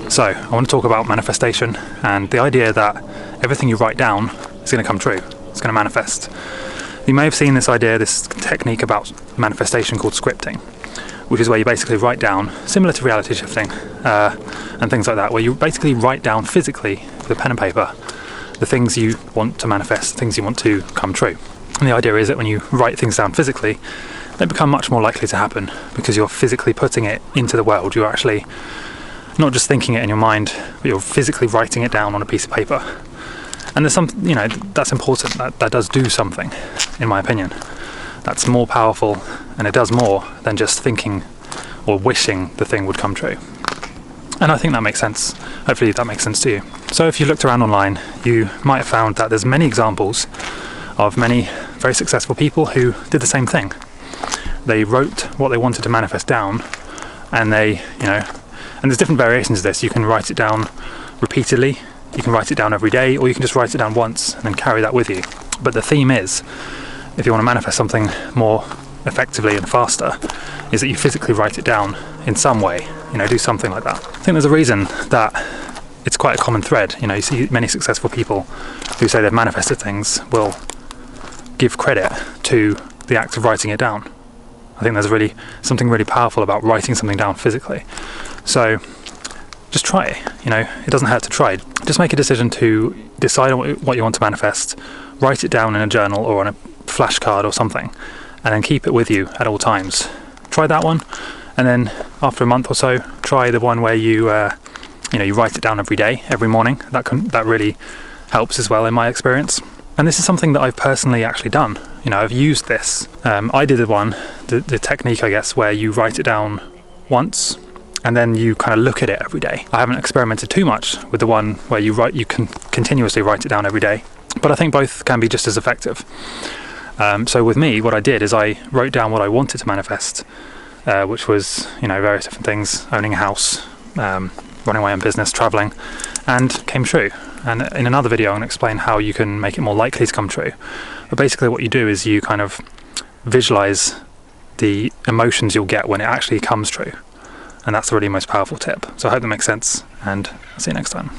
So I want to talk about manifestation and the idea that everything you write down is going to come true. It's going to manifest. You may have seen this idea, this technique about manifestation called scripting, which is where you basically write down, similar to reality shifting and things like that, where you basically write down physically with a pen and paper the things you want to manifest, things you want to come true. And the idea is that when you write things down physically, they become much more likely to happen because you're physically putting it into the world. You're actually not just thinking it in your mind, but you're physically writing it down on a piece of paper. And there's some, that's important. That does do something, in my opinion. That's more powerful, and it does more than just thinking or wishing the thing would come true. And I think that makes sense. Hopefully that makes sense to you. So if you looked around online, you might have found that there's many examples of many very successful people who did the same thing. They wrote what they wanted to manifest down, and and there's different variations of this. You can write it down repeatedly, you can write it down every day, or you can just write it down once and then carry that with you. But the theme is, if you want to manifest something more effectively and faster, is that you physically write it down in some way, do something like that. I think there's a reason that it's quite a common thread. You see many successful people who say they've manifested things will give credit to the act of writing it down. I think there's something really powerful about writing something down physically. So just try it, it doesn't hurt to try. Just make a decision to decide what you want to manifest, write it down in a journal or on a flashcard or something, and then keep it with you at all times. Try that one, and then after a month or so, try the one where you write it down every day, every morning. That really helps as well in my experience. And this is something that I've personally actually done. I've used this. I did the technique, I guess, where you write it down once and then you kind of look at it every day. I haven't experimented too much with the one where you can continuously write it down every day, but I think both can be just as effective. So with me, what I did is I wrote down what I wanted to manifest, which was, various different things: owning a house, running my own business, traveling, and came true. And in another video, I'm going to explain how you can make it more likely to come true. But basically what you do is you kind of visualize the emotions you'll get when it actually comes true. And that's the really most powerful tip. So I hope that makes sense, and I'll see you next time.